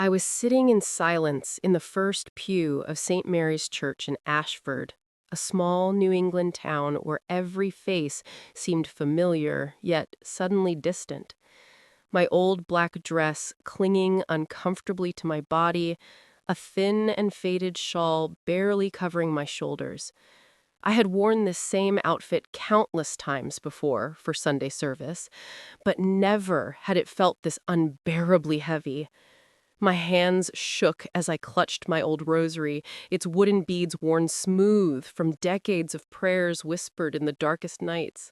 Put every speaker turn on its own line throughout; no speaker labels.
I was sitting in silence in the first pew of St. Mary's Church in Ashford, a small New England town where every face seemed familiar, yet suddenly distant. My old black dress clinging uncomfortably to my body, a thin and faded shawl barely covering my shoulders. I had worn this same outfit countless times before for Sunday service, but never had it felt this unbearably heavy. My hands shook as I clutched my old rosary, its wooden beads worn smooth from decades of prayers whispered in the darkest nights.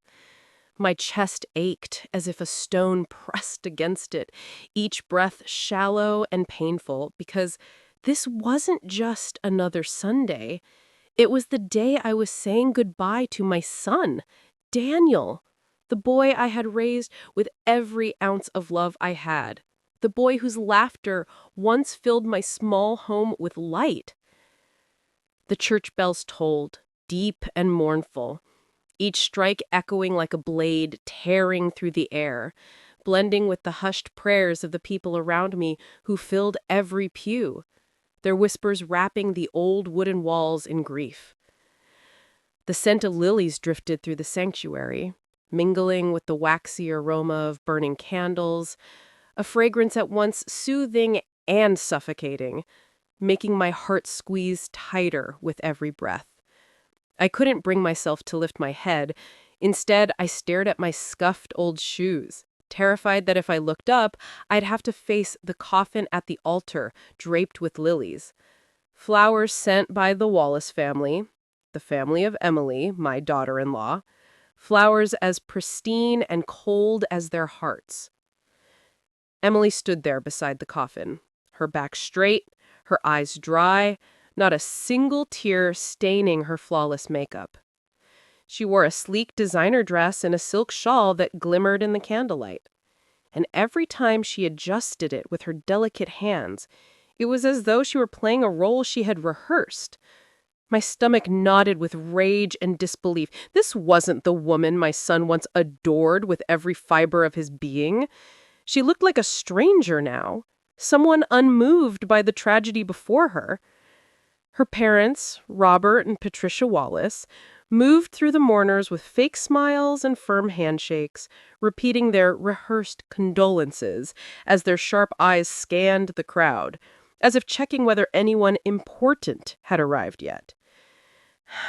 My chest ached as if a stone pressed against it, each breath shallow and painful, because this wasn't just another Sunday. It was the day I was saying goodbye to my son, Daniel, the boy I had raised with every ounce of love I had, the boy whose laughter once filled my small home with light. The church bells tolled, deep and mournful, each strike echoing like a blade tearing through the air, blending with the hushed prayers of the people around me who filled every pew, their whispers wrapping the old wooden walls in grief. The scent of lilies drifted through the sanctuary, mingling with the waxy aroma of burning candles, a fragrance at once soothing and suffocating, making my heart squeeze tighter with every breath. I couldn't bring myself to lift my head. Instead, I stared at my scuffed old shoes, terrified that if I looked up, I'd have to face the coffin at the altar, draped with lilies. Flowers sent by the Wallace family, the family of Emily, my daughter-in-law. Flowers as pristine and cold as their hearts. Emily stood there beside the coffin, her back straight, her eyes dry, not a single tear staining her flawless makeup. She wore a sleek designer dress and a silk shawl that glimmered in the candlelight. And every time she adjusted it with her delicate hands, it was as though she were playing a role she had rehearsed. My stomach knotted with rage and disbelief. This wasn't the woman my son once adored with every fiber of his being. She looked like a stranger now, someone unmoved by the tragedy before her. Her parents, Robert and Patricia Wallace, moved through the mourners with fake smiles and firm handshakes, repeating their rehearsed condolences as their sharp eyes scanned the crowd, as if checking whether anyone important had arrived yet.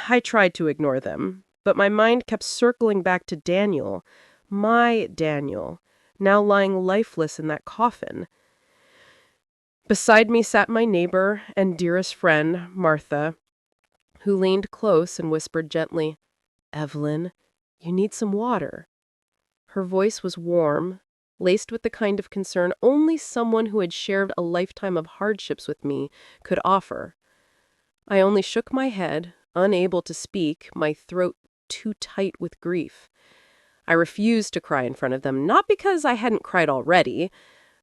I tried to ignore them, but my mind kept circling back to Daniel, my Daniel, now lying lifeless in that coffin. Beside me sat my neighbor and dearest friend, Martha, who leaned close and whispered gently, "Evelyn, you need some water." Her voice was warm, laced with the kind of concern only someone who had shared a lifetime of hardships with me could offer. I only shook my head, unable to speak, my throat too tight with grief. I refused to cry in front of them, not because I hadn't cried already,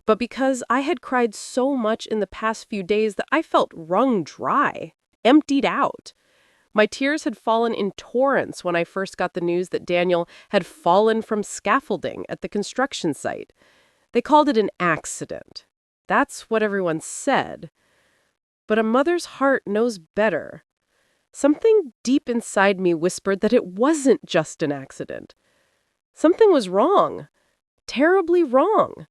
but because I had cried so much in the past few days that I felt wrung dry, emptied out. My tears had fallen in torrents when I first got the news that Daniel had fallen from scaffolding at the construction site. They called it an accident. That's what everyone said. But a mother's heart knows better. Something deep inside me whispered that it wasn't just an accident. Something was wrong, terribly wrong.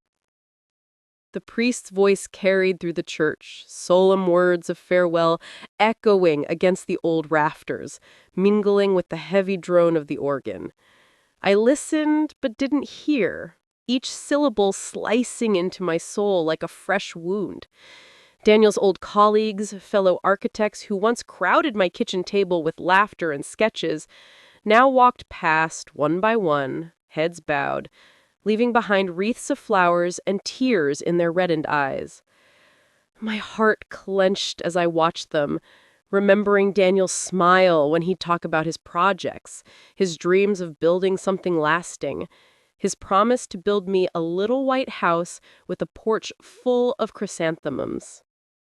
The priest's voice carried through the church, solemn words of farewell echoing against the old rafters, mingling with the heavy drone of the organ. I listened but didn't hear, each syllable slicing into my soul like a fresh wound. Daniel's old colleagues, fellow architects who once crowded my kitchen table with laughter and sketches, now walked past one by one, heads bowed, leaving behind wreaths of flowers and tears in their reddened eyes. My heart clenched as I watched them, remembering Daniel's smile when he'd talk about his projects, his dreams of building something lasting, his promise to build me a little white house with a porch full of chrysanthemums.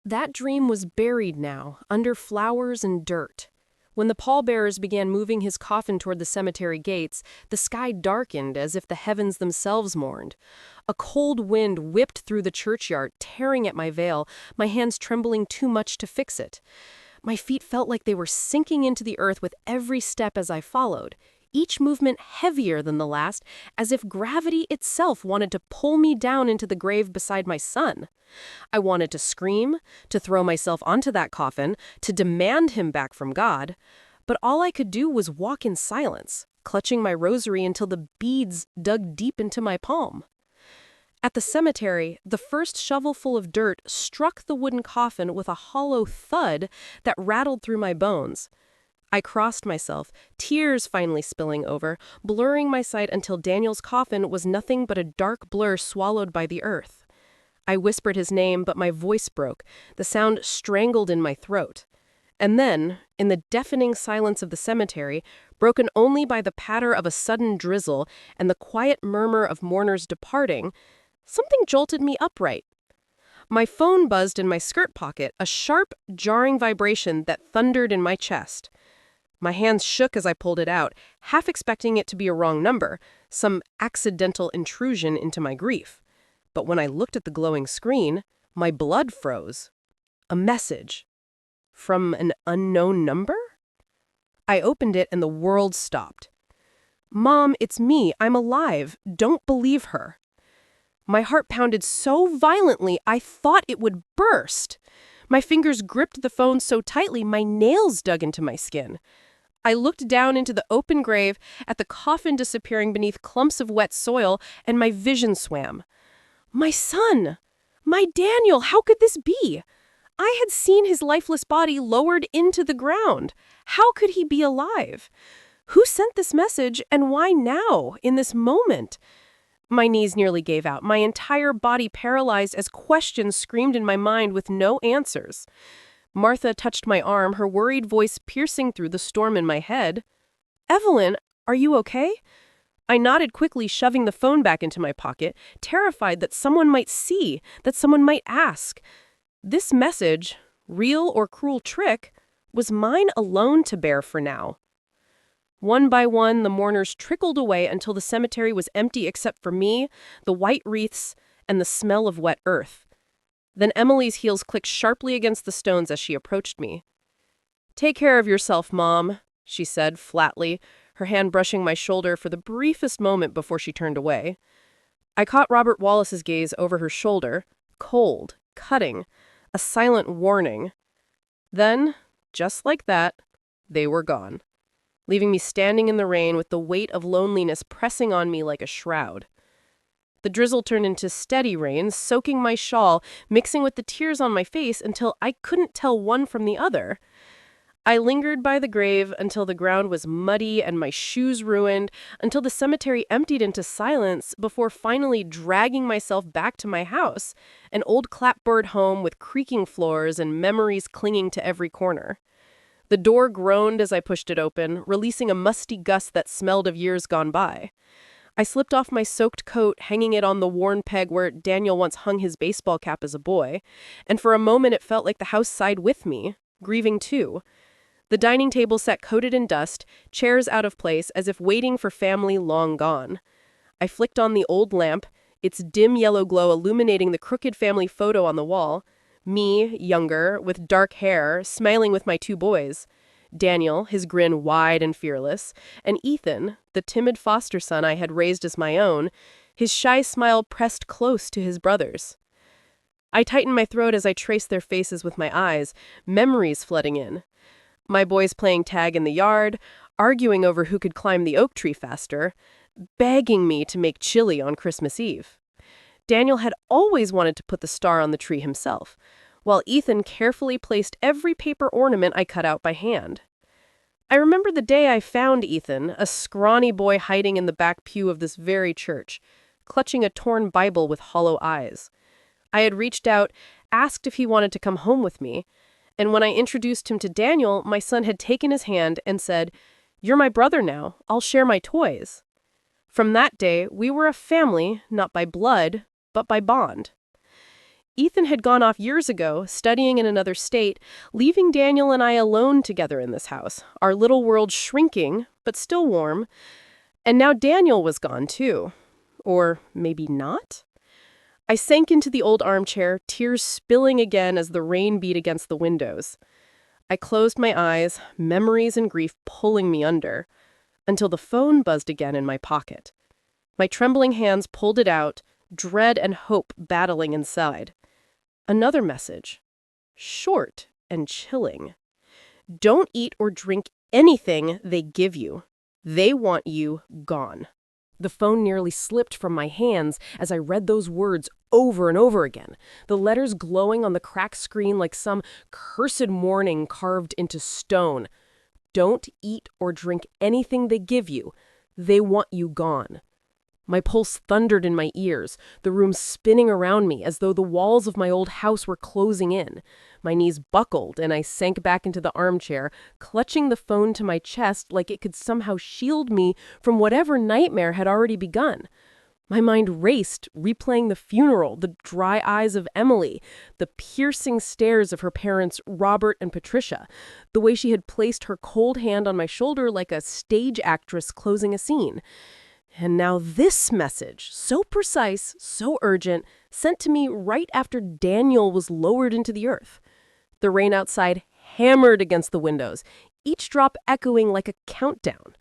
That dream was buried now, under flowers and dirt. When the pallbearers began moving his coffin toward the cemetery gates, the sky darkened as if the heavens themselves mourned. A cold wind whipped through the churchyard, tearing at my veil, my hands trembling too much to fix it. My feet felt like they were sinking into the earth with every step as I followed, each movement heavier than the last, as if gravity itself wanted to pull me down into the grave beside my son. I wanted to scream, to throw myself onto that coffin, to demand him back from God, but all I could do was walk in silence, clutching my rosary until the beads dug deep into my palm. At the cemetery, the first shovelful of dirt struck the wooden coffin with a hollow thud that rattled through my bones. I crossed myself, tears finally spilling over, blurring my sight until Daniel's coffin was nothing but a dark blur swallowed by the earth. I whispered his name, but my voice broke, the sound strangled in my throat. And then, in the deafening silence of the cemetery, broken only by the patter of a sudden drizzle and the quiet murmur of mourners departing, something jolted me upright. My phone buzzed in my skirt pocket, a sharp, jarring vibration that thundered in my chest. My hands shook as I pulled it out, half expecting it to be a wrong number, some accidental intrusion into my grief. But when I looked at the glowing screen, my blood froze. A message. From an unknown number? I opened it and the world stopped. "Mom, it's me. I'm alive. Don't believe her." My heart pounded so violently I thought it would burst. My fingers gripped the phone so tightly my nails dug into my skin. I looked down into the open grave, at the coffin disappearing beneath clumps of wet soil, and my vision swam. My son! My Daniel! How could this be? I had seen his lifeless body lowered into the ground. How could he be alive? Who sent this message, and why now, in this moment? My knees nearly gave out, my entire body paralyzed as questions screamed in my mind with no answers. Martha touched my arm, her worried voice piercing through the storm in my head. "Evelyn, are you okay?" I nodded quickly, shoving the phone back into my pocket, terrified that someone might see, that someone might ask. This message, real or cruel trick, was mine alone to bear for now. One by one, the mourners trickled away until the cemetery was empty except for me, the white wreaths, and the smell of wet earth. Then Emily's heels clicked sharply against the stones as she approached me. "Take care of yourself, Mom," she said flatly, her hand brushing my shoulder for the briefest moment before she turned away. I caught Robert Wallace's gaze over her shoulder, cold, cutting, a silent warning. Then, just like that, they were gone, leaving me standing in the rain with the weight of loneliness pressing on me like a shroud. The drizzle turned into steady rain, soaking my shawl, mixing with the tears on my face until I couldn't tell one from the other. I lingered by the grave until the ground was muddy and my shoes ruined, until the cemetery emptied into silence before finally dragging myself back to my house, an old clapboard home with creaking floors and memories clinging to every corner. The door groaned as I pushed it open, releasing a musty gust that smelled of years gone by. I slipped off my soaked coat, hanging it on the worn peg where Daniel once hung his baseball cap as a boy, and for a moment it felt like the house sighed with me, grieving too. The dining table sat coated in dust, chairs out of place as if waiting for family long gone. I flicked on the old lamp, its dim yellow glow illuminating the crooked family photo on the wall. Me, younger, with dark hair, smiling with my two boys. Daniel, his grin wide and fearless, and Ethan, the timid foster son I had raised as my own, his shy smile pressed close to his brother's. I tightened my throat as I traced their faces with my eyes, memories flooding in. My boys playing tag in the yard, arguing over who could climb the oak tree faster, begging me to make chili on Christmas Eve. Daniel had always wanted to put the star on the tree himself, while Ethan carefully placed every paper ornament I cut out by hand. I remember the day I found Ethan, a scrawny boy hiding in the back pew of this very church, clutching a torn Bible with hollow eyes. I had reached out, asked if he wanted to come home with me, and when I introduced him to Daniel, my son had taken his hand and said, "You're my brother now. I'll share my toys." From that day, we were a family, not by blood, but by bond. Ethan had gone off years ago, studying in another state, leaving Daniel and I alone together in this house, our little world shrinking, but still warm. And now Daniel was gone too. Or maybe not? I sank into the old armchair, tears spilling again as the rain beat against the windows. I closed my eyes, memories and grief pulling me under, until the phone buzzed again in my pocket. My trembling hands pulled it out, dread and hope battling inside. Another message. Short and chilling. Don't eat or drink anything they give you. They want you gone. The phone nearly slipped from my hands as I read those words over and over again, the letters glowing on the cracked screen like some cursed warning carved into stone. Don't eat or drink anything they give you. They want you gone. My pulse thundered in my ears, the room spinning around me as though the walls of my old house were closing in. My knees buckled and I sank back into the armchair, clutching the phone to my chest like it could somehow shield me from whatever nightmare had already begun. My mind raced, replaying the funeral, the dry eyes of Emily, the piercing stares of her parents, Robert and Patricia, the way she had placed her cold hand on my shoulder like a stage actress closing a scene. And now this message, so precise, so urgent, sent to me right after Daniel was lowered into the earth. The rain outside hammered against the windows, each drop echoing like a countdown.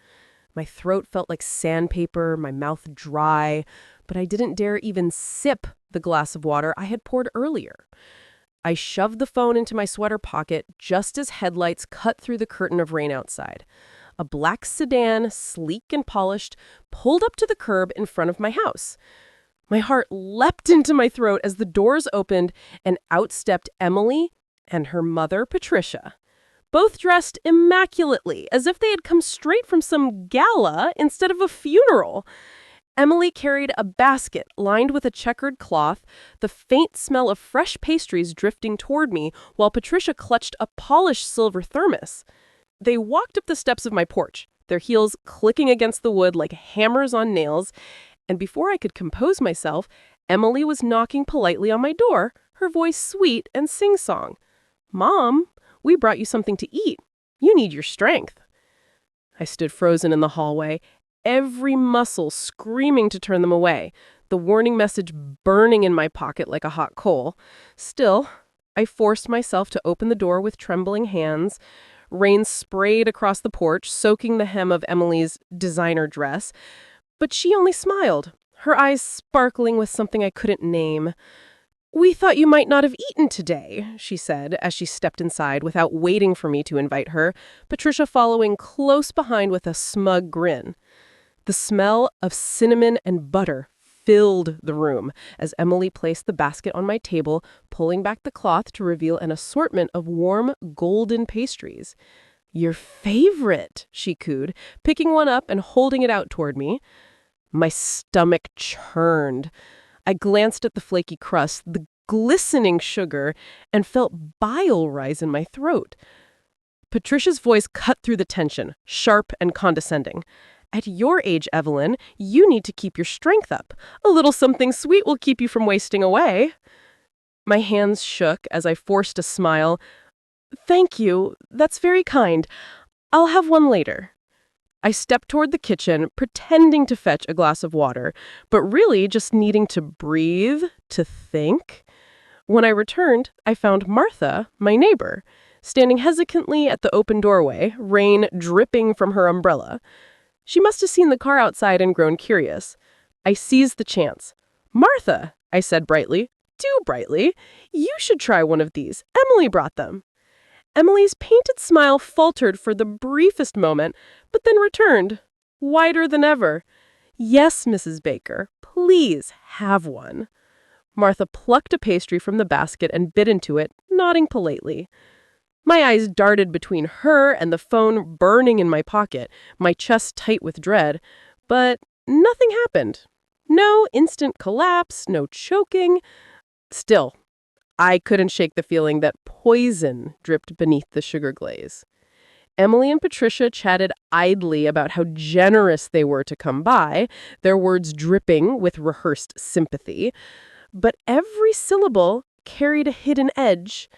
My throat felt like sandpaper, my mouth dry, but I didn't dare even sip the glass of water I had poured earlier. I shoved the phone into my sweater pocket just as headlights cut through the curtain of rain outside. A black sedan, sleek and polished, pulled up to the curb in front of my house. My heart leapt into my throat as the doors opened and out stepped Emily and her mother, Patricia. Both dressed immaculately, as if they had come straight from some gala instead of a funeral. Emily carried a basket lined with a checkered cloth, the faint smell of fresh pastries drifting toward me, while Patricia clutched a polished silver thermos. They walked up the steps of my porch, their heels clicking against the wood like hammers on nails, and before I could compose myself, Emily was knocking politely on my door, her voice sweet and sing-song. "Mom, we brought you something to eat. You need your strength." I stood frozen in the hallway, every muscle screaming to turn them away, the warning message burning in my pocket like a hot coal. Still, I forced myself to open the door with trembling hands. Rain sprayed across the porch, soaking the hem of Emily's designer dress. But she only smiled, her eyes sparkling with something I couldn't name. "We thought you might not have eaten today," she said as she stepped inside without waiting for me to invite her, Patricia following close behind with a smug grin. The smell of cinnamon and butter filled the room as Emily placed the basket on my table, pulling back the cloth to reveal an assortment of warm, golden pastries. "Your favorite," she cooed, picking one up and holding it out toward me. My stomach churned. I glanced at the flaky crust, the glistening sugar, and felt bile rise in my throat. Patricia's voice cut through the tension, sharp and condescending. "At your age, Evelyn, you need to keep your strength up. A little something sweet will keep you from wasting away." My hands shook as I forced a smile. "Thank you. That's very kind. I'll have one later." I stepped toward the kitchen, pretending to fetch a glass of water, but really just needing to breathe, to think. When I returned, I found Martha, my neighbor, standing hesitantly at the open doorway, rain dripping from her umbrella. She must have seen the car outside and grown curious. I seized the chance. "Martha," I said brightly, too brightly, "you should try one of these. Emily brought them." Emily's painted smile faltered for the briefest moment, but then returned, wider than ever. "Yes, Mrs. Baker, please have one." Martha plucked a pastry from the basket and bit into it, nodding politely. My eyes darted between her and the phone burning in my pocket, my chest tight with dread, but nothing happened. No instant collapse, no choking. Still, I couldn't shake the feeling that poison dripped beneath the sugar glaze. Emily and Patricia chatted idly about how generous they were to come by, their words dripping with rehearsed sympathy. But every syllable carried a hidden edge.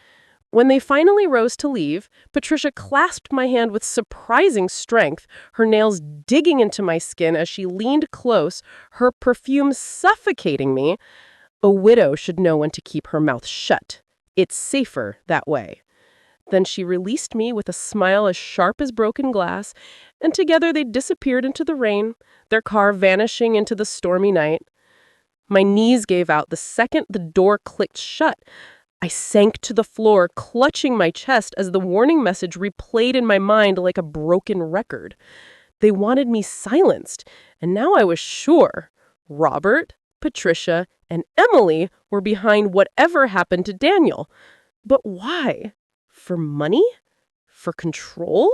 When they finally rose to leave, Patricia clasped my hand with surprising strength, her nails digging into my skin as she leaned close, her perfume suffocating me. A widow should know when to keep her mouth shut. It's safer that way. Then she released me with a smile as sharp as broken glass, and together they disappeared into the rain, their car vanishing into the stormy night. My knees gave out the second the door clicked shut. I sank to the floor, clutching my chest as the warning message replayed in my mind like a broken record. They wanted me silenced, and now I was sure. Robert, Patricia, and Emily were behind whatever happened to Daniel. But why? For money? For control?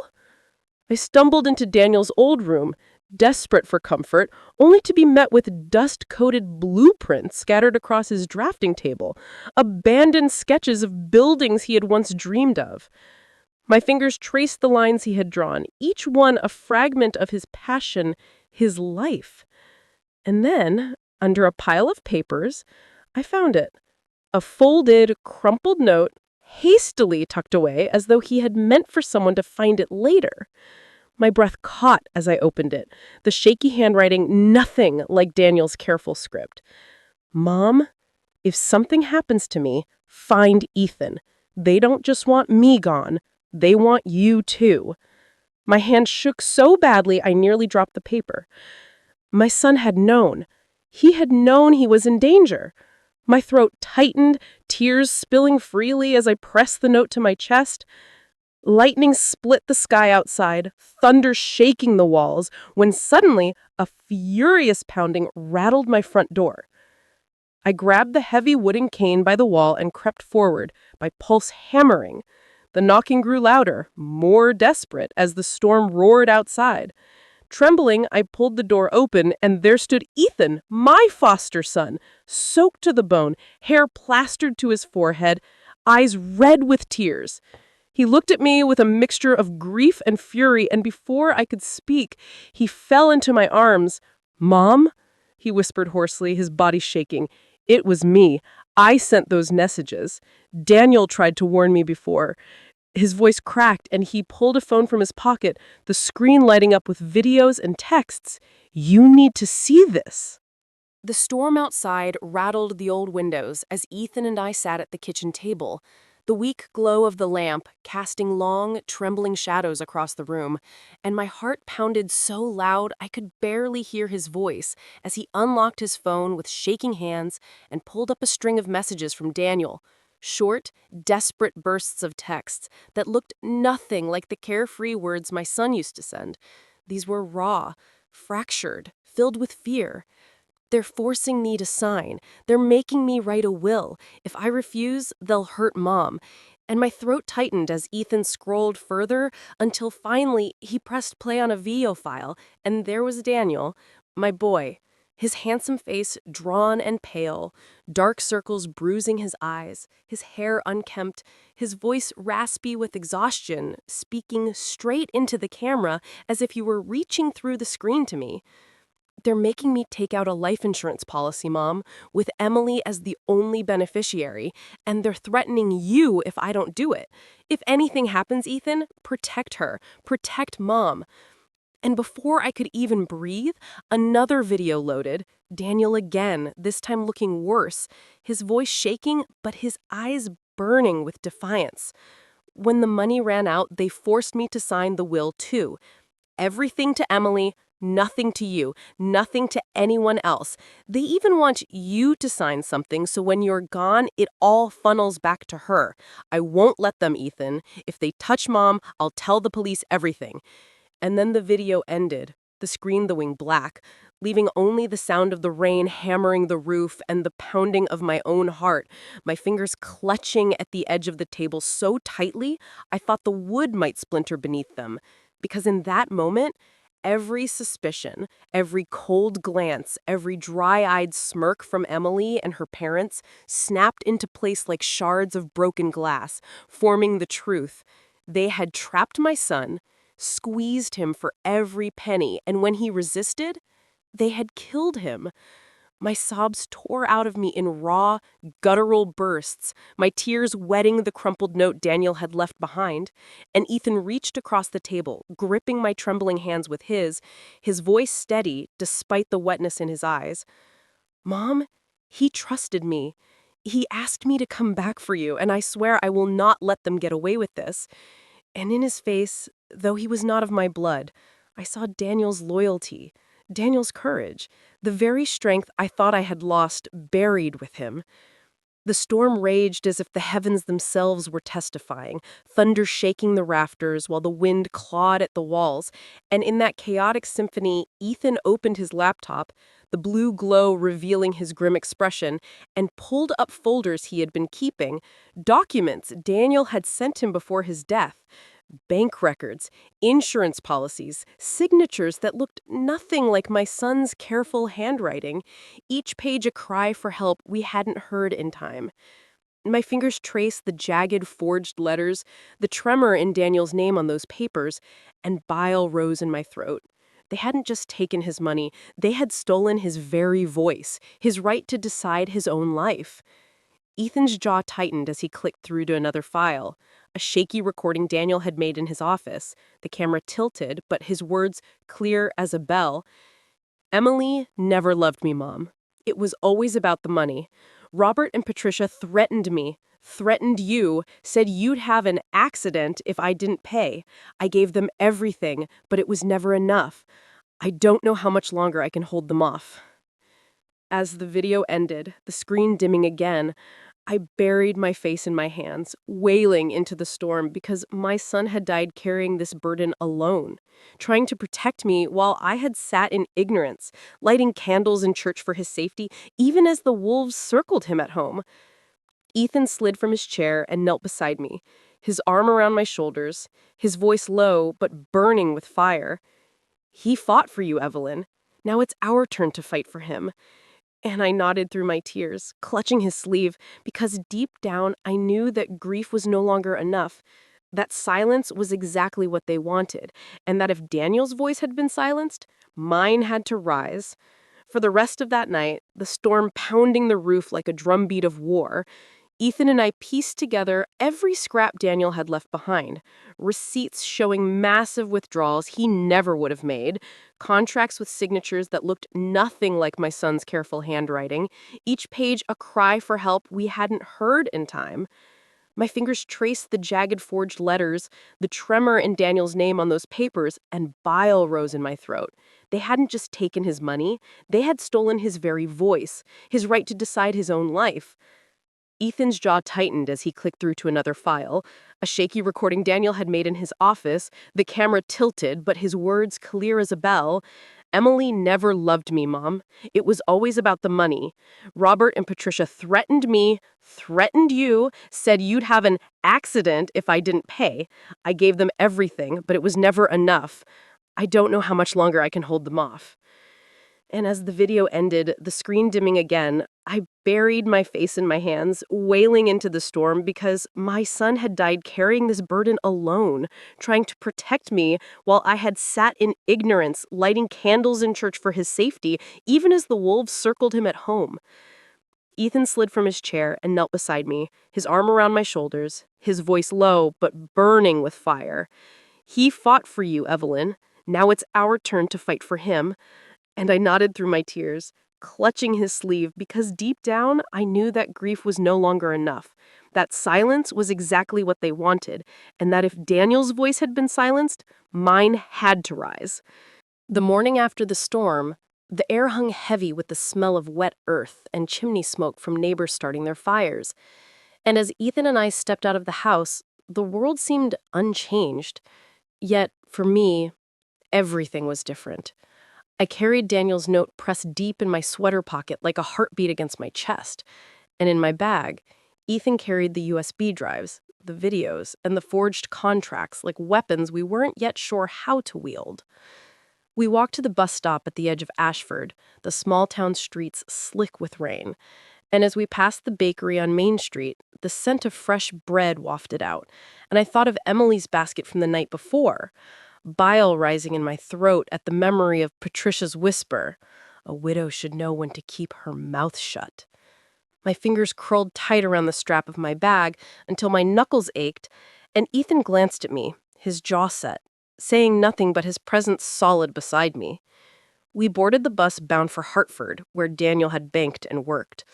I stumbled into Daniel's old room, desperate for comfort, only to be met with dust-coated blueprints scattered across his drafting table, abandoned sketches of buildings he had once dreamed of. My fingers traced the lines he had drawn, each one a fragment of his passion, his life. And then, under a pile of papers, I found it. A folded, crumpled note, hastily tucked away as though he had meant for someone to find it later. My breath caught as I opened it, the shaky handwriting nothing like Daniel's careful script. Mom, if something happens to me, find Ethan. They don't just want me gone, they want you too. My hand shook so badly I nearly dropped the paper. My son had known. He had known he was in danger. My throat tightened, tears spilling freely as I pressed the note to my chest. Lightning split the sky outside, thunder shaking the walls, when suddenly a furious pounding rattled my front door. I grabbed the heavy wooden cane by the wall and crept forward, my pulse hammering. The knocking grew louder, more desperate, as the storm roared outside. Trembling, I pulled the door open, and there stood Ethan, my foster son, soaked to the bone, hair plastered to his forehead, eyes red with tears. He looked at me with a mixture of grief and fury, and before I could speak, he fell into my arms. Mom? He whispered hoarsely, his body shaking. It was me. I sent those messages. Daniel tried to warn me before. His voice cracked, and he pulled a phone from his pocket, the screen lighting up with videos and texts. You need to see this. The storm outside rattled the old windows as Ethan and I sat at the kitchen table, the weak glow of the lamp casting long, trembling shadows across the room, and my heart pounded so loud I could barely hear his voice as he unlocked his phone with shaking hands and pulled up a string of messages from Daniel. Short, desperate bursts of texts that looked nothing like the carefree words my son used to send. These were raw, fractured, filled with fear. They're forcing me to sign. They're making me write a will. If I refuse, they'll hurt Mom. And my throat tightened as Ethan scrolled further until finally he pressed play on a video file, and there was Daniel, my boy. His handsome face drawn and pale, dark circles bruising his eyes, his hair unkempt, his voice raspy with exhaustion, speaking straight into the camera as if he were reaching through the screen to me. They're making me take out a life insurance policy, Mom, with Emily as the only beneficiary, and they're threatening you if I don't do it. If anything happens, Ethan, protect her, protect Mom. And before I could even breathe, another video loaded. Daniel again, this time looking worse, his voice shaking, but his eyes burning with defiance. When the money ran out, they forced me to sign the will too. Everything to Emily, nothing to you, nothing to anyone else. They even want you to sign something so when you're gone, it all funnels back to her. I won't let them, Ethan. If they touch Mom, I'll tell the police everything. And then the video ended, the screen going black, leaving only the sound of the rain hammering the roof and the pounding of my own heart, my fingers clutching at the edge of the table so tightly I thought the wood might splinter beneath them. Because in that moment, every suspicion, every cold glance, every dry-eyed smirk from Emily and her parents snapped into place like shards of broken glass, forming the truth. They had trapped my son, squeezed him for every penny, and when he resisted, they had killed him. My sobs tore out of me in raw, guttural bursts, my tears wetting the crumpled note Daniel had left behind, and Ethan reached across the table, gripping my trembling hands with his voice steady despite the wetness in his eyes. "Mom, he trusted me. He asked me to come back for you, and I swear I will not let them get away with this." And in his face, though he was not of my blood, I saw Daniel's loyalty, Daniel's courage, the very strength I thought I had lost buried with him. The storm raged as if the heavens themselves were testifying, thunder shaking the rafters while the wind clawed at the walls. And in that chaotic symphony, Ethan opened his laptop, the blue glow revealing his grim expression, and pulled up folders he had been keeping, documents Daniel had sent him before his death. Bank records, insurance policies, signatures that looked nothing like my son's careful handwriting, each page a cry for help we hadn't heard in time. My fingers traced the jagged forged letters, the tremor in Daniel's name on those papers, and bile rose in my throat. They hadn't just taken his money, they had stolen his very voice, his right to decide his own life. Ethan's jaw tightened as he clicked through to another file, a shaky recording Daniel had made in his office, the camera tilted, but his words clear as a bell. "Emily never loved me, Mom. It was always about the money. Robert and Patricia threatened me, threatened you, said you'd have an accident if I didn't pay. I gave them everything, but it was never enough. I don't know how much longer I can hold them off." As the video ended, the screen dimming again, I buried my face in my hands, wailing into the storm because my son had died carrying this burden alone, trying to protect me while I had sat in ignorance, lighting candles in church for his safety, even as the wolves circled him at home. Ethan slid from his chair and knelt beside me, his arm around my shoulders, his voice low but burning with fire. "He fought for you, Evelyn. Now it's our turn to fight for him." And I nodded through my tears, clutching his sleeve, because deep down I knew that grief was no longer enough, that silence was exactly what they wanted, and that if Daniel's voice had been silenced, mine had to rise. For the rest of that night, the storm pounding the roof like a drumbeat of war, Ethan and I pieced together every scrap Daniel had left behind, receipts showing massive withdrawals he never would have made, contracts with signatures that looked nothing like my son's careful handwriting, each page a cry for help we hadn't heard in time. My fingers traced the jagged forged letters, the tremor in Daniel's name on those papers, and bile rose in my throat. They hadn't just taken his money, they had stolen his very voice, his right to decide his own life. Ethan's jaw tightened as he clicked through to another file, a shaky recording Daniel had made in his office, the camera tilted, but his words clear as a bell. "Emily never loved me, Mom. It was always about the money. Robert and Patricia threatened me, threatened you, said you'd have an accident if I didn't pay. I gave them everything, but it was never enough. I don't know how much longer I can hold them off." And as the video ended, the screen dimming again, I buried my face in my hands, wailing into the storm because my son had died carrying this burden alone, trying to protect me while I had sat in ignorance, lighting candles in church for his safety, even as the wolves circled him at home. Ethan slid from his chair and knelt beside me, his arm around my shoulders, his voice low but burning with fire. "He fought for you, Evelyn. Now it's our turn to fight for him." And I nodded through my tears, clutching his sleeve because deep down I knew that grief was no longer enough, that silence was exactly what they wanted, and that if Daniel's voice had been silenced, mine had to rise. The morning after the storm, the air hung heavy with the smell of wet earth and chimney smoke from neighbors starting their fires. And as Ethan and I stepped out of the house, the world seemed unchanged. Yet, for me, everything was different. I carried Daniel's note pressed deep in my sweater pocket like a heartbeat against my chest. And in my bag, Ethan carried the USB drives, the videos, and the forged contracts like weapons we weren't yet sure how to wield. We walked to the bus stop at the edge of Ashford, the small town streets slick with rain. And as we passed the bakery on Main Street, the scent of fresh bread wafted out, and I thought of Emily's basket from the night before, bile rising in my throat at the memory of Patricia's whisper, A widow should know when to keep her mouth shut. My fingers curled tight around the strap of my bag until my knuckles ached, and Ethan glanced at me, his jaw set, saying nothing but his presence solid beside me. We boarded the bus bound for Hartford, where Daniel had banked and worked.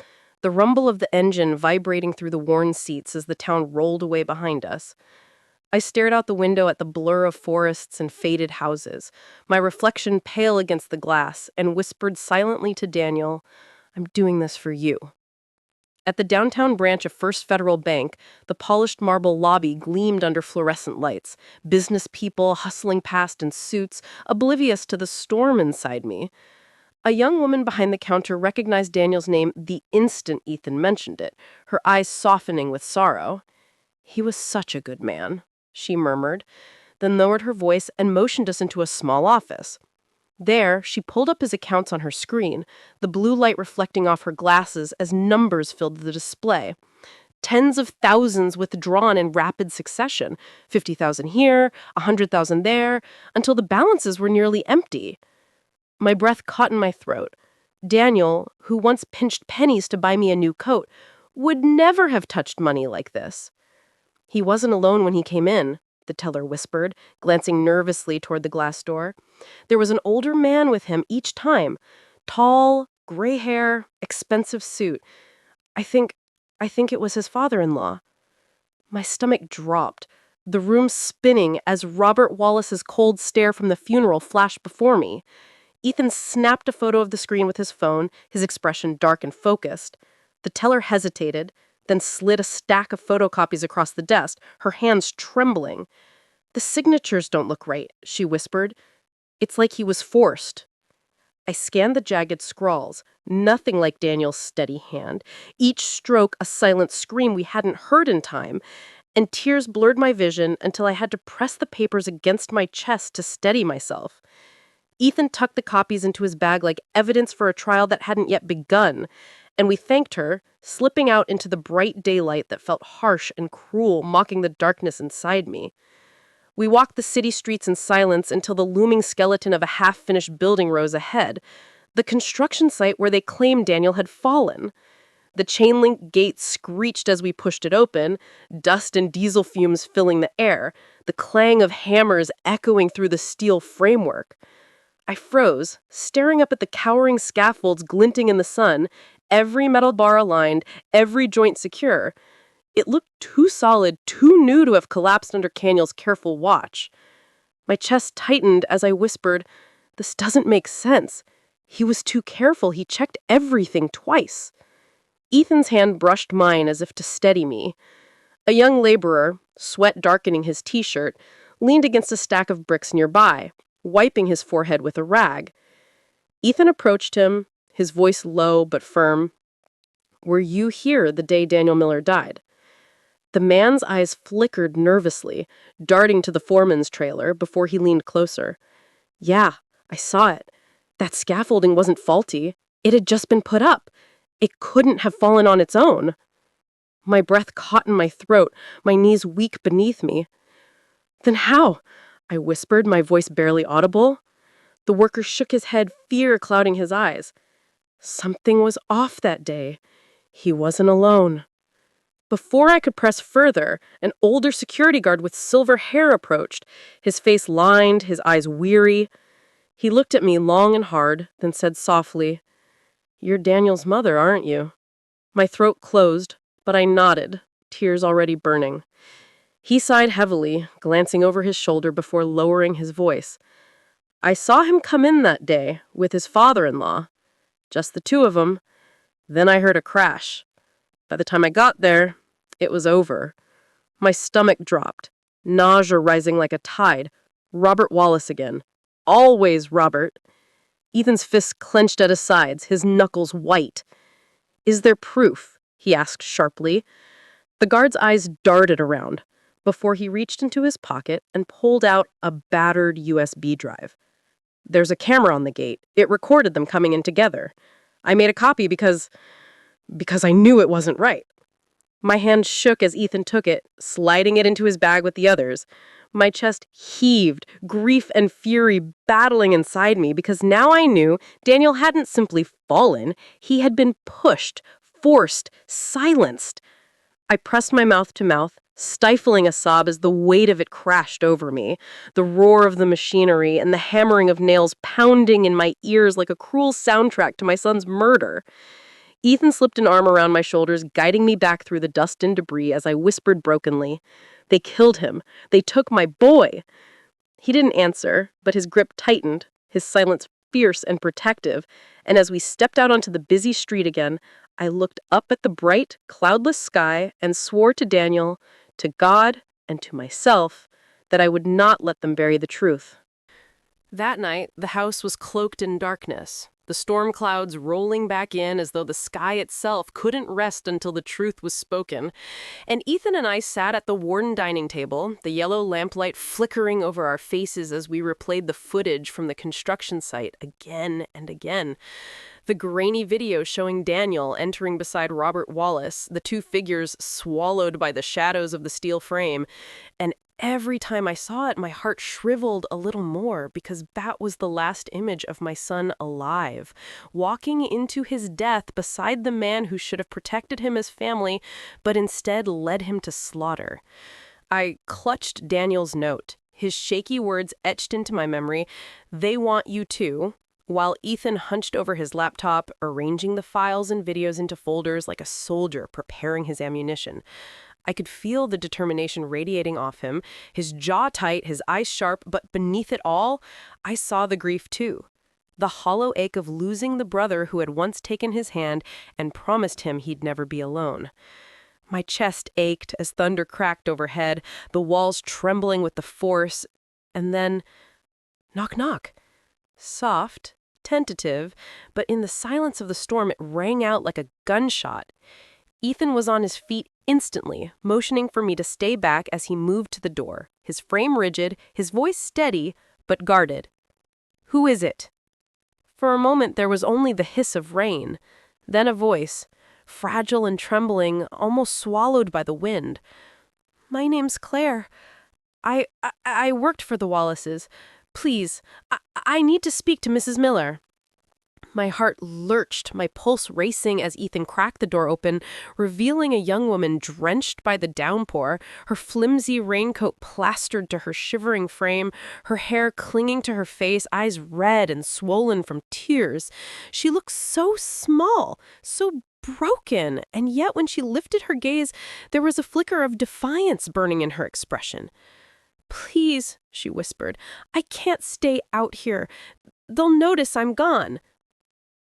The rumble of the engine vibrating through the worn seats as the town rolled away behind us. I stared out the window at the blur of forests and faded houses, my reflection pale against the glass, and whispered silently to Daniel, "I'm doing this for you." At the downtown branch of First Federal Bank, the polished marble lobby gleamed under fluorescent lights, business people hustling past in suits, oblivious to the storm inside me. A young woman behind the counter recognized Daniel's name the instant Ethan mentioned it, her eyes softening with sorrow. "He was such a good man," she murmured, then lowered her voice and motioned us into a small office. There, she pulled up his accounts on her screen, the blue light reflecting off her glasses as numbers filled the display. Tens of thousands withdrawn in rapid succession, 50,000 here, 100,000 there, until the balances were nearly empty. My breath caught in my throat. Daniel, who once pinched pennies to buy me a new coat, would never have touched money like this. "He wasn't alone when he came in," the teller whispered, glancing nervously toward the glass door. "There was an older man with him each time. Tall, gray hair, expensive suit. I think it was his father-in-law." My stomach dropped, the room spinning as Robert Wallace's cold stare from the funeral flashed before me. Ethan snapped a photo of the screen with his phone, his expression dark and focused. The teller hesitated, then slid a stack of photocopies across the desk, her hands trembling. "The signatures don't look right," she whispered. "It's like he was forced." I scanned the jagged scrawls, nothing like Daniel's steady hand, each stroke a silent scream we hadn't heard in time, and tears blurred my vision until I had to press the papers against my chest to steady myself. Ethan tucked the copies into his bag like evidence for a trial that hadn't yet begun, and we thanked her, slipping out into the bright daylight that felt harsh and cruel, mocking the darkness inside me. We walked the city streets in silence until the looming skeleton of a half-finished building rose ahead, the construction site where they claimed Daniel had fallen. The chain-link gate screeched as we pushed it open, dust and diesel fumes filling the air, the clang of hammers echoing through the steel framework. I froze, staring up at the cowering scaffolds glinting in the sun, every metal bar aligned, every joint secure. It looked too solid, too new to have collapsed under Caniel's careful watch. My chest tightened as I whispered, "This doesn't make sense. He was too careful. He checked everything twice." Ethan's hand brushed mine as if to steady me. A young laborer, sweat darkening his t-shirt, leaned against a stack of bricks nearby, wiping his forehead with a rag. Ethan approached him, his voice low but firm. "Were you here the day Daniel Miller died?" The man's eyes flickered nervously, darting to the foreman's trailer before he leaned closer. "Yeah, I saw it. That scaffolding wasn't faulty. It had just been put up. It couldn't have fallen on its own." My breath caught in my throat, my knees weak beneath me. "Then how?" I whispered, my voice barely audible. The worker shook his head, fear clouding his eyes. Something was off that day. He wasn't alone. Before I could press further, an older security guard with silver hair approached, his face lined, his eyes weary. He looked at me long and hard, then said softly, "You're Daniel's mother, aren't you?" My throat closed, but I nodded, tears already burning. He sighed heavily, glancing over his shoulder before lowering his voice. "I saw him come in that day, with his father-in-law. Just the two of them. Then I heard a crash. By the time I got there, it was over." My stomach dropped, nausea rising like a tide. Robert Wallace again. Always Robert. Ethan's fists clenched at his sides, his knuckles white. "Is there proof?" he asked sharply. The guard's eyes darted around, before he reached into his pocket and pulled out a battered USB drive. "There's a camera on the gate. It recorded them coming in together. I made a copy because I knew it wasn't right." My hand shook as Ethan took it, sliding it into his bag with the others. My chest heaved, grief and fury battling inside me because now I knew Daniel hadn't simply fallen, he had been pushed, forced, silenced. I pressed my mouth to mouth, stifling a sob as the weight of it crashed over me, the roar of the machinery and the hammering of nails pounding in my ears like a cruel soundtrack to my son's murder. Ethan slipped an arm around my shoulders, guiding me back through the dust and debris as I whispered brokenly, "They killed him. They took my boy." He didn't answer, but his grip tightened, his silence fierce and protective, and as we stepped out onto the busy street again, I looked up at the bright, cloudless sky and swore to Daniel, to God, and to myself that I would not let them bury the truth. That night, the house was cloaked in darkness, the storm clouds rolling back in as though the sky itself couldn't rest until the truth was spoken. And Ethan and I sat at the Warden dining table, the yellow lamplight flickering over our faces as we replayed the footage from the construction site again and again. The grainy video showing Daniel entering beside Robert Wallace, the two figures swallowed by the shadows of the steel frame. And every time I saw it, my heart shriveled a little more because that was the last image of my son alive, walking into his death beside the man who should have protected him as family, but instead led him to slaughter. I clutched Daniel's note, his shaky words etched into my memory, "They want you too," while Ethan hunched over his laptop, arranging the files and videos into folders like a soldier preparing his ammunition. I could feel the determination radiating off him, his jaw tight, his eyes sharp, but beneath it all, I saw the grief too. The hollow ache of losing the brother who had once taken his hand and promised him he'd never be alone. My chest ached as thunder cracked overhead, the walls trembling with the force, and then, knock, knock. Soft, tentative, but in the silence of the storm it rang out like a gunshot. Ethan was on his feet instantly, motioning for me to stay back as he moved to the door, his frame rigid, his voice steady, but guarded. "Who is it?" For a moment there was only the hiss of rain, then a voice, fragile and trembling, almost swallowed by the wind. "My name's Claire. I worked for the Wallaces. Please, I need to speak to Mrs. Miller." My heart lurched, my pulse racing as Ethan cracked the door open, revealing a young woman drenched by the downpour, her flimsy raincoat plastered to her shivering frame, her hair clinging to her face, eyes red and swollen from tears. She looked so small, so broken, and yet when she lifted her gaze, there was a flicker of defiance burning in her expression. "Please," she whispered, "I can't stay out here. They'll notice I'm gone."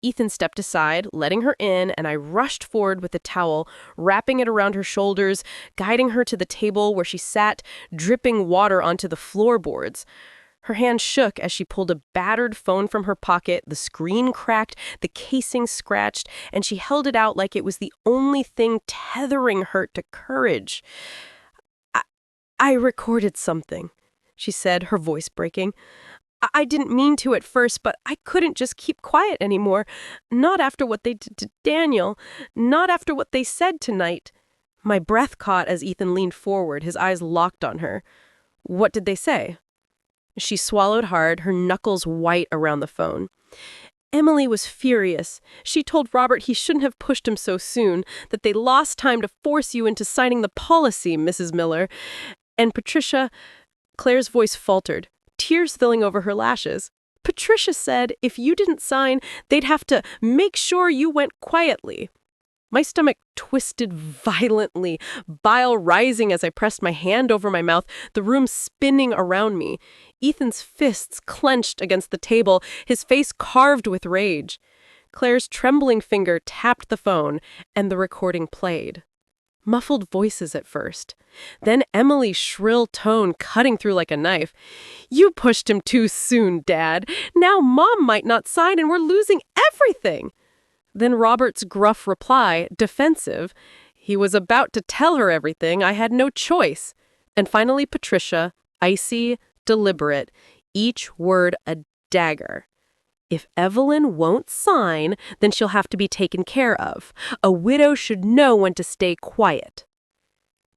Ethan stepped aside, letting her in, and I rushed forward with the towel, wrapping it around her shoulders, guiding her to the table where she sat, dripping water onto the floorboards. Her hand shook as she pulled a battered phone from her pocket, the screen cracked, the casing scratched, and she held it out like it was the only thing tethering her to courage. I recorded something," she said, her voice breaking. I didn't mean to at first, but I couldn't just keep quiet anymore. Not after what they did to Daniel. Not after what they said tonight." My breath caught as Ethan leaned forward, his eyes locked on her. "What did they say?" She swallowed hard, her knuckles white around the phone. "Emily was furious. She told Robert he shouldn't have pushed him so soon, that they lost time to force you into signing the policy, Mrs. Miller. And Patricia..." Claire's voice faltered, tears filling over her lashes. "Patricia said if you didn't sign, they'd have to make sure you went quietly." My stomach twisted violently, bile rising as I pressed my hand over my mouth, the room spinning around me. Ethan's fists clenched against the table, his face carved with rage. Claire's trembling finger tapped the phone, and the recording played. Muffled voices at first. Then Emily's shrill tone cutting through like a knife. "You pushed him too soon, Dad. Now Mom might not sign and we're losing everything." Then Robert's gruff reply, defensive. He was about to tell her everything. I had no choice. And finally Patricia, icy, deliberate, each word a dagger. "If Evelyn won't sign, then she'll have to be taken care of. A widow should know when to stay quiet."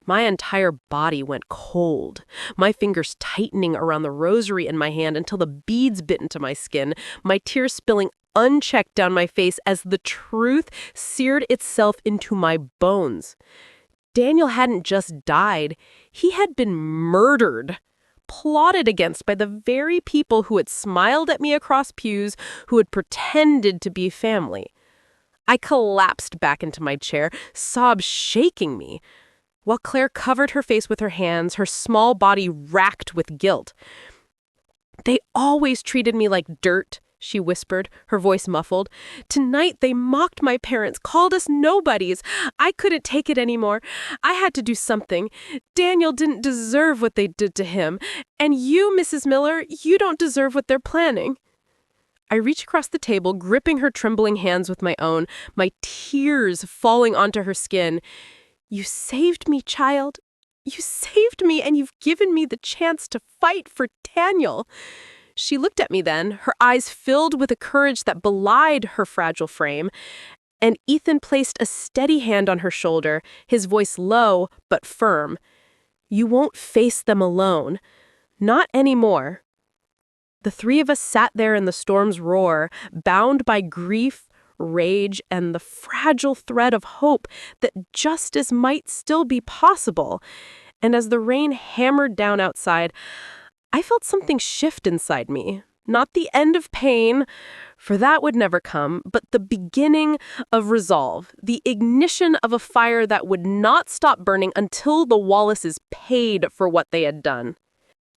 My entire body went cold, my fingers tightening around the rosary in my hand until the beads bit into my skin, my tears spilling unchecked down my face as the truth seared itself into my bones. Daniel hadn't just died, he had been murdered. Plotted against by the very people who had smiled at me across pews, who had pretended to be family. I collapsed back into my chair, sobs shaking me, while Claire covered her face with her hands, her small body racked with guilt. "They always treated me like dirt," she whispered, her voice muffled. "Tonight they mocked my parents, called us nobodies. I couldn't take it anymore. I had to do something. Daniel didn't deserve what they did to him. And you, Mrs. Miller, you don't deserve what they're planning." I reached across the table, gripping her trembling hands with my own, my tears falling onto her skin. "You saved me, child. You saved me, and you've given me the chance to fight for Daniel." She looked at me then, her eyes filled with a courage that belied her fragile frame, and Ethan placed a steady hand on her shoulder, his voice low but firm. "You won't face them alone. Not anymore." The three of us sat there in the storm's roar, bound by grief, rage, and the fragile thread of hope that justice might still be possible. And as the rain hammered down outside, I felt something shift inside me. Not the end of pain, for that would never come, but the beginning of resolve, the ignition of a fire that would not stop burning until the Wallaces paid for what they had done.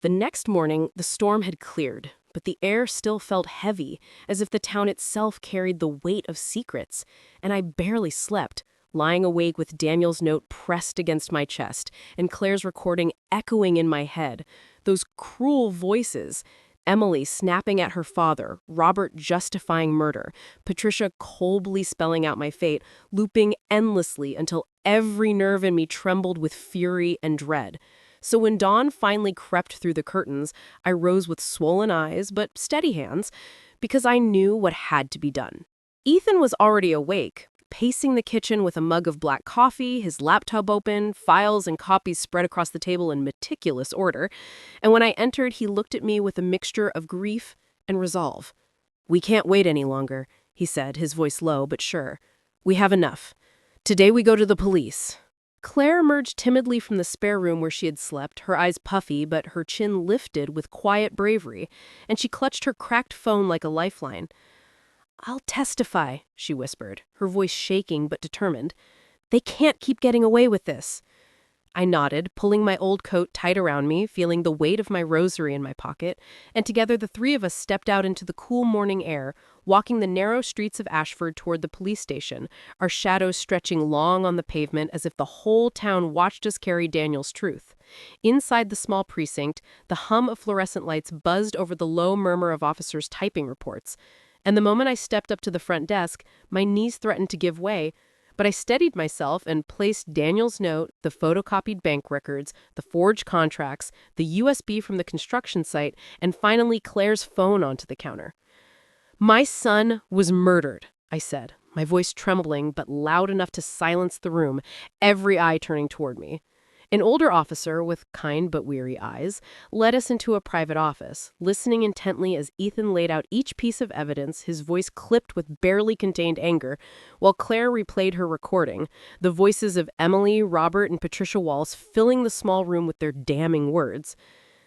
The next morning, the storm had cleared, but the air still felt heavy, as if the town itself carried the weight of secrets, and I barely slept, lying awake with Daniel's note pressed against my chest and Claire's recording echoing in my head. Those cruel voices, Emily snapping at her father, Robert justifying murder, Patricia coldly spelling out my fate, looping endlessly until every nerve in me trembled with fury and dread. So when dawn finally crept through the curtains, I rose with swollen eyes but steady hands, because I knew what had to be done. Ethan was already awake, pacing the kitchen with a mug of black coffee, his laptop open, files and copies spread across the table in meticulous order, and when I entered, he looked at me with a mixture of grief and resolve. "We can't wait any longer," he said, his voice low but sure. "We have enough. Today we go to the police." Claire emerged timidly from the spare room where she had slept, her eyes puffy but her chin lifted with quiet bravery, and she clutched her cracked phone like a lifeline. "I'll testify," she whispered, her voice shaking but determined. "They can't keep getting away with this." I nodded, pulling my old coat tight around me, feeling the weight of my rosary in my pocket, and together the three of us stepped out into the cool morning air, walking the narrow streets of Ashford toward the police station, our shadows stretching long on the pavement as if the whole town watched us carry Daniel's truth. Inside the small precinct, the hum of fluorescent lights buzzed over the low murmur of officers typing reports. And the moment I stepped up to the front desk, my knees threatened to give way, but I steadied myself and placed Daniel's note, the photocopied bank records, the forged contracts, the USB from the construction site, and finally Claire's phone onto the counter. "My son was murdered," I said, my voice trembling but loud enough to silence the room, every eye turning toward me. An older officer, with kind but weary eyes, led us into a private office, listening intently as Ethan laid out each piece of evidence, his voice clipped with barely contained anger, while Claire replayed her recording, the voices of Emily, Robert, and Patricia Walls filling the small room with their damning words.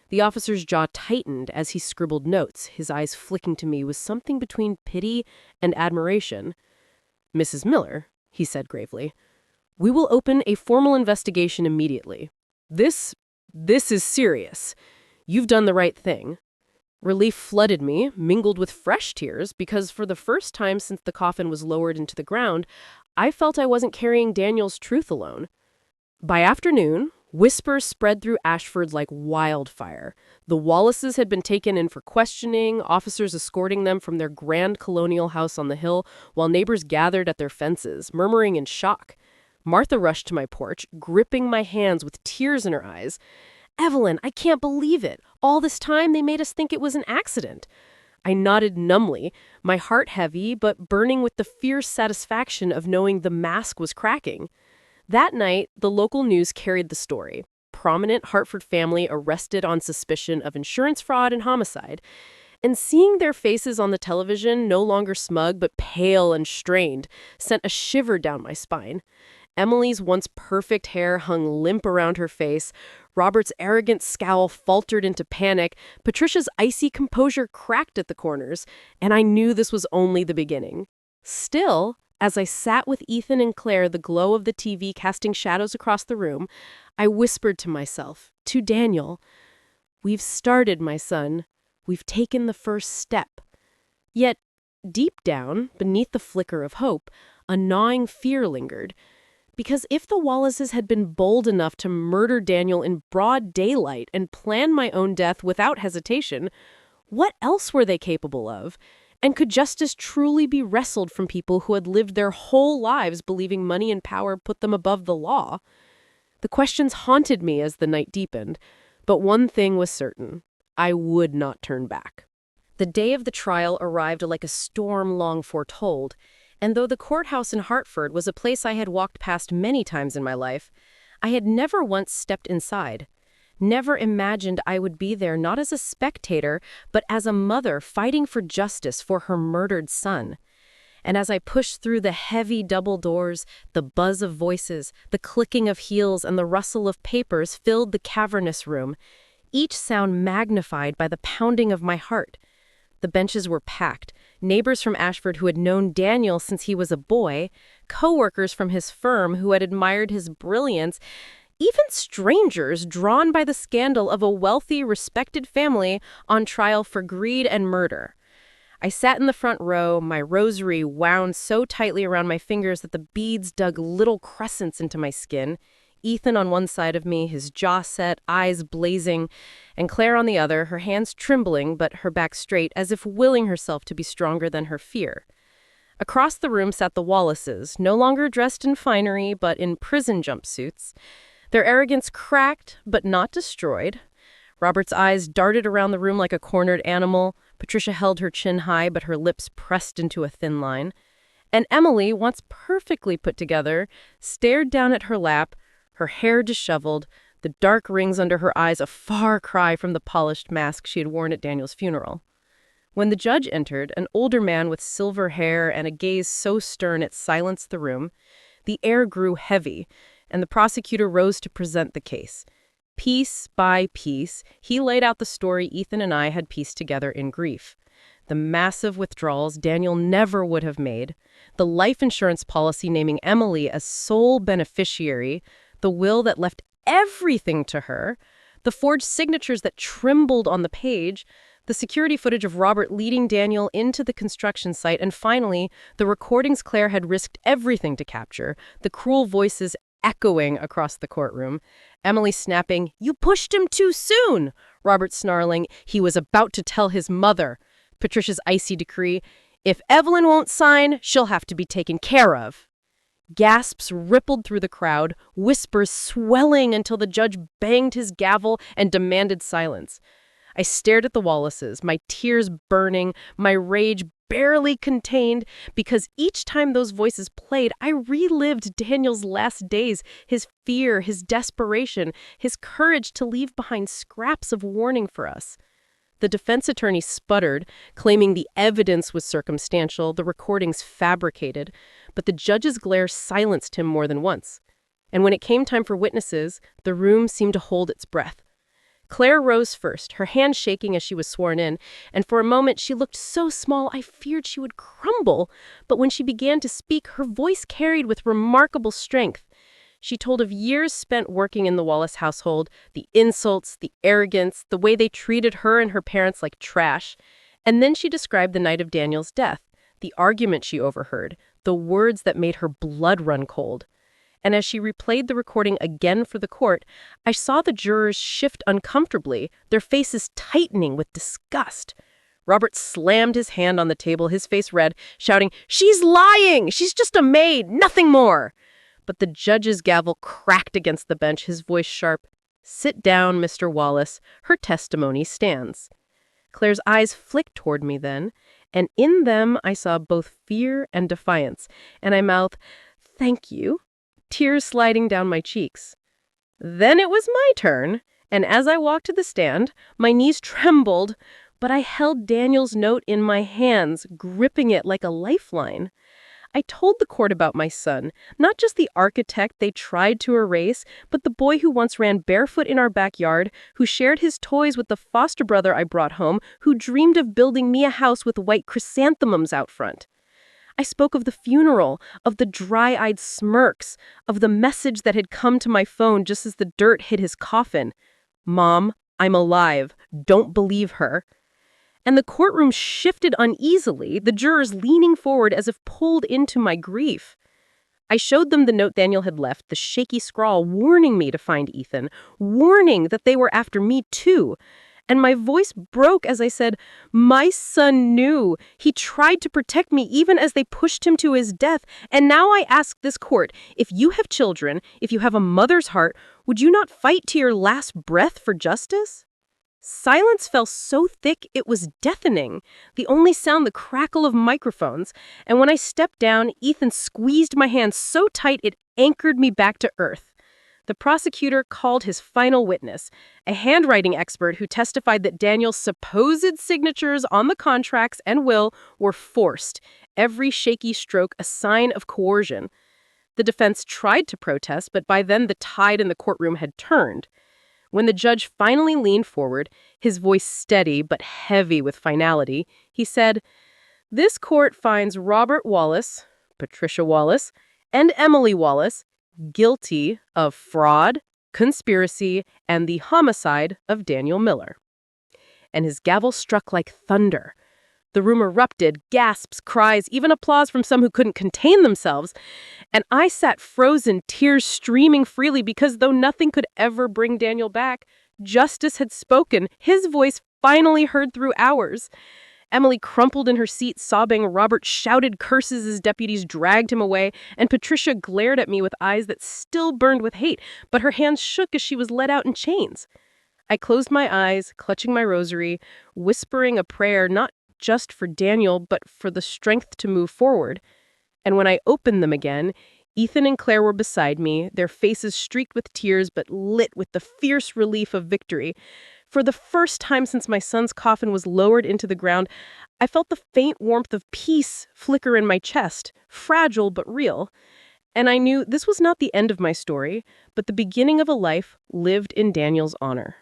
The officer's jaw tightened as he scribbled notes, his eyes flicking to me with something between pity and admiration. "Mrs. Miller," he said gravely, "we will open a formal investigation immediately. This is serious. You've done the right thing." Relief flooded me, mingled with fresh tears, because for the first time since the coffin was lowered into the ground, I felt I wasn't carrying Daniel's truth alone. By afternoon, whispers spread through Ashford like wildfire. The Wallaces had been taken in for questioning, officers escorting them from their grand colonial house on the hill, while neighbors gathered at their fences, murmuring in shock. Martha rushed to my porch, gripping my hands with tears in her eyes. "Evelyn, I can't believe it. All this time they made us think it was an accident." I nodded numbly, my heart heavy but burning with the fierce satisfaction of knowing the mask was cracking. That night, the local news carried the story. Prominent Hartford family arrested on suspicion of insurance fraud and homicide. And seeing their faces on the television, no longer smug but pale and strained, sent a shiver down my spine. Emily's once perfect hair hung limp around her face. Robert's arrogant scowl faltered into panic. Patricia's icy composure cracked at the corners, and I knew this was only the beginning. Still, as I sat with Ethan and Claire, the glow of the TV casting shadows across the room, I whispered to myself, to Daniel, "We've started, my son. We've taken the first step." Yet, deep down, beneath the flicker of hope, a gnawing fear lingered. Because if the Wallaces had been bold enough to murder Daniel in broad daylight and plan my own death without hesitation, what else were they capable of? And could justice truly be wrestled from people who had lived their whole lives believing money and power put them above the law? The questions haunted me as the night deepened, but one thing was certain. I would not turn back. The day of the trial arrived like a storm long foretold, and though the courthouse in Hartford was a place I had walked past many times in my life, I had never once stepped inside. Never imagined I would be there not as a spectator, but as a mother fighting for justice for her murdered son. And as I pushed through the heavy double doors, the buzz of voices, the clicking of heels, and the rustle of papers filled the cavernous room, each sound magnified by the pounding of my heart. The benches were packed. Neighbors from Ashford who had known Daniel since he was a boy, co-workers from his firm who had admired his brilliance, even strangers drawn by the scandal of a wealthy, respected family on trial for greed and murder. I sat in the front row, my rosary wound so tightly around my fingers that the beads dug little crescents into my skin. Ethan on one side of me, his jaw set, eyes blazing, and Claire on the other, her hands trembling but her back straight, as if willing herself to be stronger than her fear. Across the room sat the Wallaces, no longer dressed in finery but in prison jumpsuits. Their arrogance cracked but not destroyed. Robert's eyes darted around the room like a cornered animal. Patricia held her chin high but her lips pressed into a thin line. And Emily, once perfectly put together, stared down at her lap, her hair disheveled, the dark rings under her eyes a far cry from the polished mask she had worn at Daniel's funeral. When the judge entered, an older man with silver hair and a gaze so stern it silenced the room, the air grew heavy, and the prosecutor rose to present the case. Piece by piece, he laid out the story Ethan and I had pieced together in grief. The massive withdrawals Daniel never would have made, the life insurance policy naming Emily as sole beneficiary, the will that left everything to her, the forged signatures that trembled on the page, the security footage of Robert leading Daniel into the construction site, and finally, the recordings Claire had risked everything to capture, the cruel voices echoing across the courtroom. Emily snapping, "You pushed him too soon!" Robert snarling, "He was about to tell his mother." Patricia's icy decree, "If Evelyn won't sign, she'll have to be taken care of." Gasps rippled through the crowd, whispers swelling until the judge banged his gavel and demanded silence. I stared at the Wallaces, my tears burning, my rage barely contained, because each time those voices played, I relived Daniel's last days, his fear, his desperation, his courage to leave behind scraps of warning for us. The defense attorney sputtered, claiming the evidence was circumstantial, the recordings fabricated, but the judge's glare silenced him more than once. And when it came time for witnesses, the room seemed to hold its breath. Claire rose first, her hand shaking as she was sworn in, and for a moment she looked so small I feared she would crumble, but when she began to speak, her voice carried with remarkable strength. She told of years spent working in the Wallace household, the insults, the arrogance, the way they treated her and her parents like trash. And then she described the night of Daniel's death, the argument she overheard, the words that made her blood run cold. And as she replayed the recording again for the court, I saw the jurors shift uncomfortably, their faces tightening with disgust. Robert slammed his hand on the table, his face red, shouting, "She's lying! She's just a maid, nothing more!" But the judge's gavel cracked against the bench, his voice sharp. "Sit down, Mr. Wallace. Her testimony stands." Claire's eyes flicked toward me then, and in them I saw both fear and defiance, and I mouthed, "Thank you." tears sliding down my cheeks. Then it was my turn, and as I walked to the stand, my knees trembled, but I held Daniel's note in my hands, gripping it like a lifeline. I told the court about my son, not just the architect they tried to erase, but the boy who once ran barefoot in our backyard, who shared his toys with the foster brother I brought home, who dreamed of building me a house with white chrysanthemums out front. I spoke of the funeral, of the dry-eyed smirks, of the message that had come to my phone just as the dirt hit his coffin. "Mom, I'm alive. Don't believe her." And the courtroom shifted uneasily, the jurors leaning forward as if pulled into my grief. I showed them the note Daniel had left, the shaky scrawl warning me to find Ethan, warning that they were after me too. And my voice broke as I said, "My son knew. He tried to protect me even as they pushed him to his death. And now I ask this court, if you have children, if you have a mother's heart, would you not fight to your last breath for justice?" Silence fell so thick it was deafening, the only sound the crackle of microphones, and when I stepped down, Ethan squeezed my hand so tight it anchored me back to earth. The prosecutor called his final witness, a handwriting expert who testified that Daniel's supposed signatures on the contracts and will were forced, every shaky stroke a sign of coercion. The defense tried to protest, but by then the tide in the courtroom had turned. When the judge finally leaned forward, his voice steady but heavy with finality, he said, "This court finds Robert Wallace, Patricia Wallace, and Emily Wallace guilty of fraud, conspiracy, and the homicide of Daniel Miller." And his gavel struck like thunder. The room erupted, gasps, cries, even applause from some who couldn't contain themselves. And I sat frozen, tears streaming freely because though nothing could ever bring Daniel back, justice had spoken, his voice finally heard through ours. Emily crumpled in her seat, sobbing. Robert shouted curses as deputies dragged him away, and Patricia glared at me with eyes that still burned with hate, but her hands shook as she was let out in chains. I closed my eyes, clutching my rosary, whispering a prayer not just for Daniel, but for the strength to move forward. And when I opened them again, Ethan and Claire were beside me, their faces streaked with tears but lit with the fierce relief of victory. For the first time since my son's coffin was lowered into the ground, I felt the faint warmth of peace flicker in my chest, fragile but real. And I knew this was not the end of my story, but the beginning of a life lived in Daniel's honor.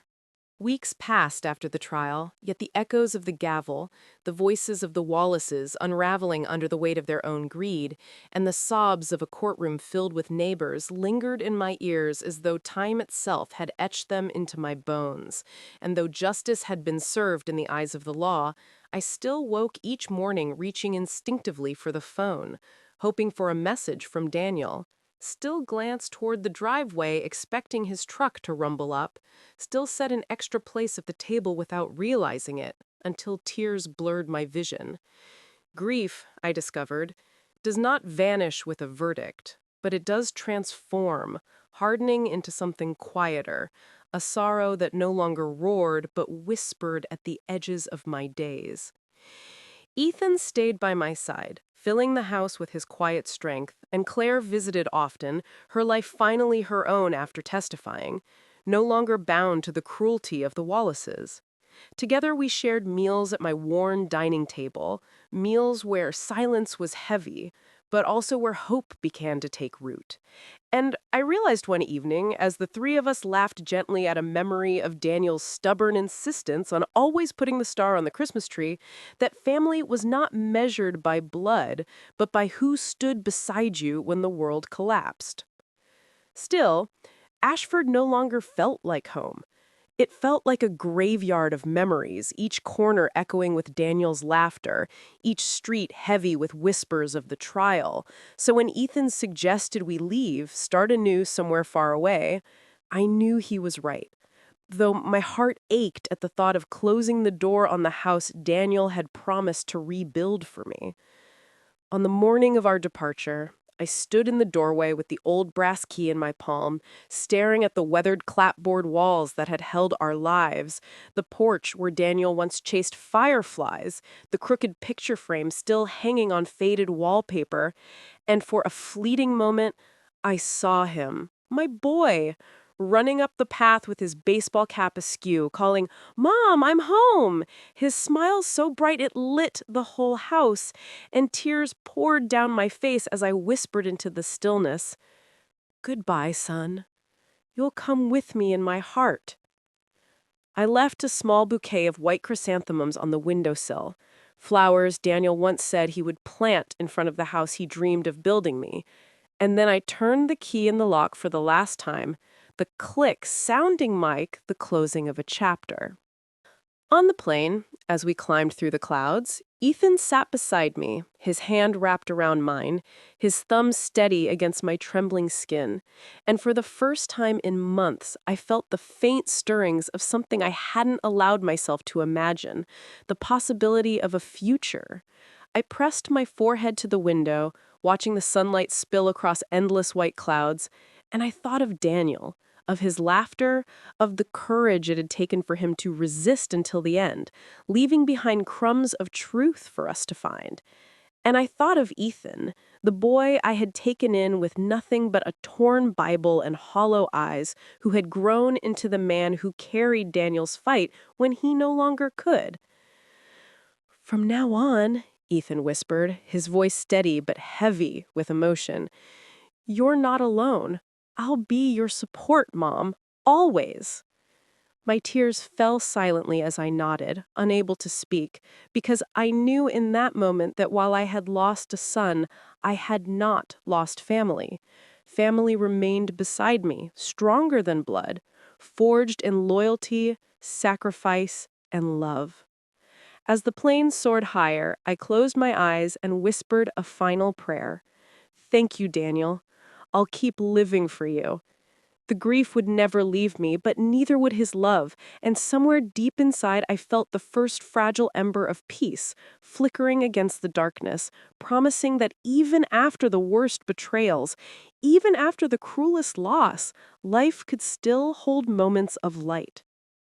Weeks passed after the trial, yet the echoes of the gavel, the voices of the Wallaces unraveling under the weight of their own greed, and the sobs of a courtroom filled with neighbors lingered in my ears as though time itself had etched them into my bones. And though justice had been served in the eyes of the law, I still woke each morning reaching instinctively for the phone, hoping for a message from Daniel. Still glanced toward the driveway, expecting his truck to rumble up, still set an extra place at the table without realizing it, until tears blurred my vision. Grief, I discovered, does not vanish with a verdict, but it does transform, hardening into something quieter, a sorrow that no longer roared but whispered at the edges of my days. Ethan stayed by my side, filling the house with his quiet strength, and Claire visited often, her life finally her own after testifying, no longer bound to the cruelty of the Wallaces. Together we shared meals at my worn dining table, meals where silence was heavy, but also where hope began to take root. And I realized one evening, as the three of us laughed gently at a memory of Daniel's stubborn insistence on always putting the star on the Christmas tree, that family was not measured by blood, but by who stood beside you when the world collapsed. Still, Ashford no longer felt like home. It felt like a graveyard of memories, each corner echoing with Daniel's laughter, each street heavy with whispers of the trial. So when Ethan suggested we leave, start anew somewhere far away, I knew he was right. Though my heart ached at the thought of closing the door on the house Daniel had promised to rebuild for me. On the morning of our departure, I stood in the doorway with the old brass key in my palm, staring at the weathered clapboard walls that had held our lives, the porch where Daniel once chased fireflies, the crooked picture frame still hanging on faded wallpaper, and for a fleeting moment, I saw him, my boy, running up the path with his baseball cap askew, calling, "Mom, I'm home!" His smile so bright it lit the whole house, and tears poured down my face as I whispered into the stillness, "Goodbye, son. You'll come with me in my heart." I left a small bouquet of white chrysanthemums on the windowsill, flowers Daniel once said he would plant in front of the house he dreamed of building me. And then I turned the key in the lock for the last time, the click sounding like the closing of a chapter. On the plane, as we climbed through the clouds, Ethan sat beside me, his hand wrapped around mine, his thumb steady against my trembling skin. And for the first time in months, I felt the faint stirrings of something I hadn't allowed myself to imagine, the possibility of a future. I pressed my forehead to the window, watching the sunlight spill across endless white clouds, and I thought of Daniel, of his laughter, of the courage it had taken for him to resist until the end, leaving behind crumbs of truth for us to find. And I thought of Ethan, the boy I had taken in with nothing but a torn Bible and hollow eyes, who had grown into the man who carried Daniel's fight when he no longer could. "From now on," Ethan whispered, his voice steady but heavy with emotion, "you're not alone. I'll be your support, Mom. Always." My tears fell silently as I nodded, unable to speak, because I knew in that moment that while I had lost a son, I had not lost family. Family remained beside me, stronger than blood, forged in loyalty, sacrifice, and love. As the plane soared higher, I closed my eyes and whispered a final prayer. "Thank you, Daniel. I'll keep living for you." The grief would never leave me, but neither would his love, and somewhere deep inside I felt the first fragile ember of peace, flickering against the darkness, promising that even after the worst betrayals, even after the cruelest loss, life could still hold moments of light.